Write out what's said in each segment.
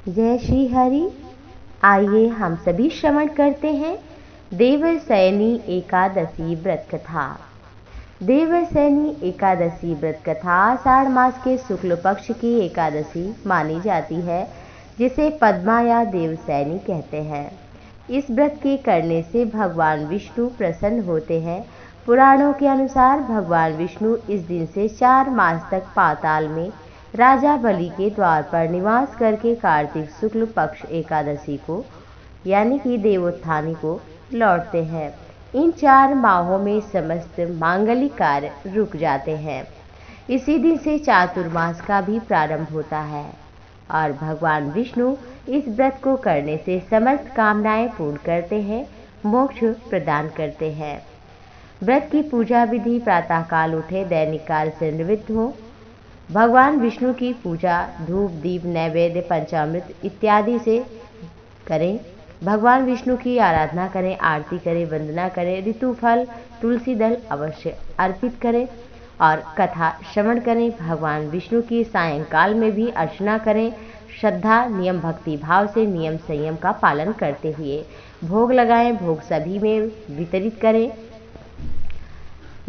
जय श्री हरि। आइए हम सभी श्रवण करते हैं देवसैनी एकादशी व्रत कथा। देवसैनी एकादशी व्रत कथा आषाढ़ मास के शुक्ल पक्ष की एकादशी मानी जाती है, जिसे पद्मा या देवसैनी कहते हैं। इस व्रत के करने से भगवान विष्णु प्रसन्न होते हैं। पुराणों के अनुसार भगवान विष्णु इस दिन से 4 मास तक पाताल में राजा बलि के द्वार पर निवास करके कार्तिक शुक्ल पक्ष एकादशी को यानी कि देवोत्थानी को लौटते हैं। इन 4 माहों में समस्त मांगलिक कार्य रुक जाते हैं। इसी दिन से चातुर्मास का भी प्रारंभ होता है और भगवान विष्णु इस व्रत को करने से समस्त कामनाएं पूर्ण करते हैं, मोक्ष प्रदान करते हैं। व्रत की पूजा विधि प्रातःकाल उठे दैनिक कार्य से निवृत्त हो भगवान विष्णु की पूजा धूप दीप नैवेद्य पंचामृत इत्यादि से करें। भगवान विष्णु की आराधना करें, आरती करें, वंदना करें, ऋतु फल तुलसी दल अवश्य अर्पित करें और कथा श्रवण करें। भगवान विष्णु की सायंकाल में भी अर्चना करें। श्रद्धा नियम भक्ति भाव से नियम संयम का पालन करते हुए भोग लगाएं। भोग सभी में वितरित करें।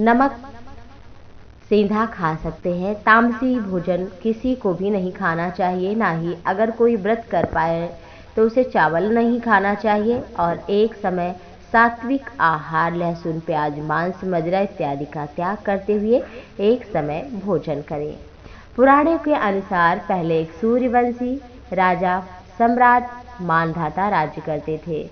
नमक सेंधा खा सकते हैं। तामसी भोजन किसी को भी नहीं खाना चाहिए, ना ही अगर कोई व्रत कर पाए तो उसे चावल नहीं खाना चाहिए और एक समय सात्विक आहार लहसुन प्याज मांस मदिरा इत्यादि का त्याग करते हुए एक समय भोजन करें। पुराणों के अनुसार पहले एक सूर्यवंशी राजा सम्राट मानधाता राज्य करते थे।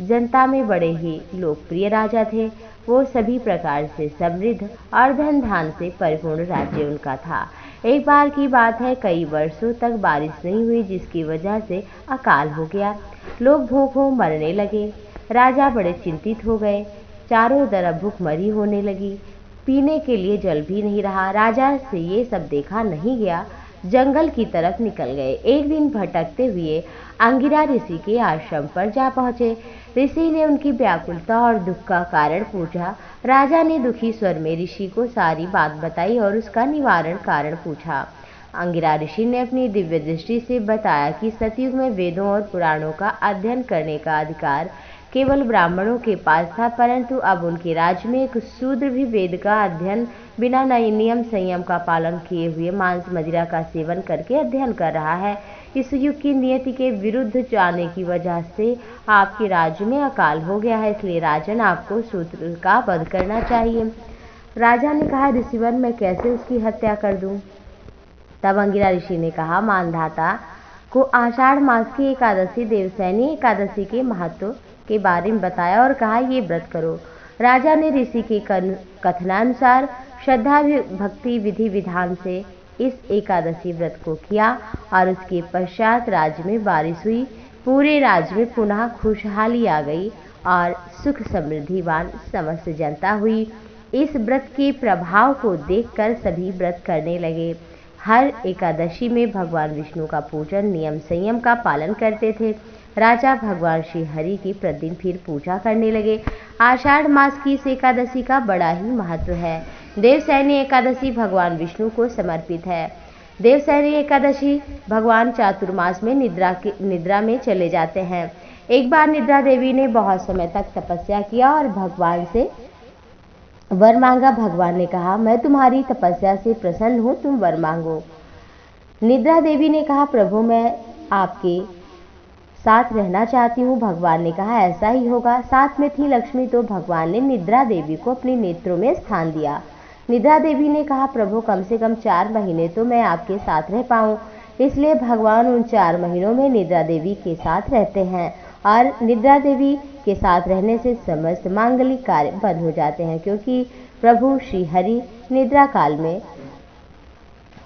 जनता में बड़े ही लोकप्रिय राजा थे। वो सभी प्रकार से समृद्ध और धन धान से परिपूर्ण राज्य उनका था। एक बार की बात है, कई वर्षों तक बारिश नहीं हुई, जिसकी वजह से अकाल हो गया। लोग भूखों मरने लगे। राजा बड़े चिंतित हो गए। चारों तरफ भूखमरी होने लगी। पीने के लिए जल भी नहीं रहा। राजा से ये सब देखा नहीं गया, जंगल की तरफ निकल गए। एक दिन भटकते हुए अंगिरा ऋषि के आश्रम पर जा पहुंचे। ऋषि ने उनकी व्याकुलता और दुख का कारण पूछा। राजा ने दुखी स्वर में ऋषि को सारी बात बताई और उसका निवारण कारण पूछा। अंगिरा ऋषि ने अपनी दिव्य दृष्टि से बताया कि सतयुग में वेदों और पुराणों का अध्ययन करने का अधिकार केवल ब्राह्मणों के पास था, परंतु अब उनके राज्य में एक शूद्र भी वेद का अध्ययन बिना नियम संयम का पालन किए हुए मांस मदिरा का सेवन करके अध्ययन कर रहा है। इस युग की नियति के विरुद्ध जाने की वजह से आपके राज्य में अकाल हो गया है, इसलिए राजन आपको शूद्र का वध करना चाहिए। राजा ने कहा, ऋषिवर मैं कैसे उसकी हत्या कर दूं? तब अंगिरा ऋषि ने कहा, मानधाता को आषाढ़ मास की एकादशी देवसैनी एकादशी के महत्व के बारे में बताया और कहा, ये व्रत करो। राजा ने ऋषि के कथनानुसार श्रद्धा भक्ति विधि विधान से इस एकादशी व्रत को किया और उसके पश्चात राज्य में बारिश हुई। पूरे राज्य में पुनः खुशहाली आ गई और सुख समृद्धिवान समस्त जनता हुई। इस व्रत के प्रभाव को देखकर सभी व्रत करने लगे। हर एकादशी में भगवान विष्णु का पूजन नियम संयम का पालन करते थे। राजा भगवान श्री हरि की प्रतिदिन फिर पूजा करने लगे। आषाढ़ मास की इस एकादशी का बड़ा ही महत्व है। देवसैनी एकादशी भगवान विष्णु को समर्पित है। देवसैनी एकादशी भगवान चातुर्मास में निद्रा में चले जाते हैं। एक बार निद्रा देवी ने बहुत समय तक तपस्या किया और भगवान से वर मांगा। भगवान ने कहा, मैं तुम्हारी तपस्या से प्रसन्न हूँ, तुम वर मांगो। निद्रा देवी ने कहा, प्रभु मैं आपके साथ रहना चाहती हूँ। भगवान ने कहा, ऐसा ही होगा। साथ में थी लक्ष्मी, तो भगवान ने निद्रा देवी को अपने नेत्रों में स्थान दिया। निद्रा देवी ने कहा, प्रभु कम से कम 4 महीने तो मैं आपके साथ रह पाऊँ। इसलिए भगवान उन 4 महीनों में निद्रा देवी के साथ रहते हैं और निद्रा देवी के साथ रहने से समस्त मांगलिक कार्य बंद हो जाते हैं, क्योंकि प्रभु श्री हरि निद्रा काल में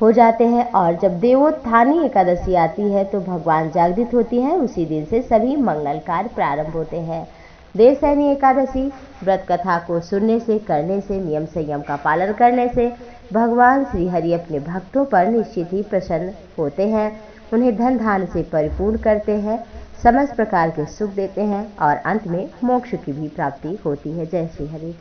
हो जाते हैं और जब देवोत्थानी एकादशी आती है तो भगवान जागृत होती हैं। उसी दिन से सभी मंगल कार्य प्रारंभ होते हैं। देवसैनी एकादशी व्रत कथा को सुनने से करने से नियम संयम का पालन करने से भगवान श्री हरि अपने भक्तों पर निश्चित ही प्रसन्न होते हैं। उन्हें धन धान से परिपूर्ण करते हैं, समस्त प्रकार के सुख देते हैं और अंत में मोक्ष की भी प्राप्ति होती है। जय श्री हरि।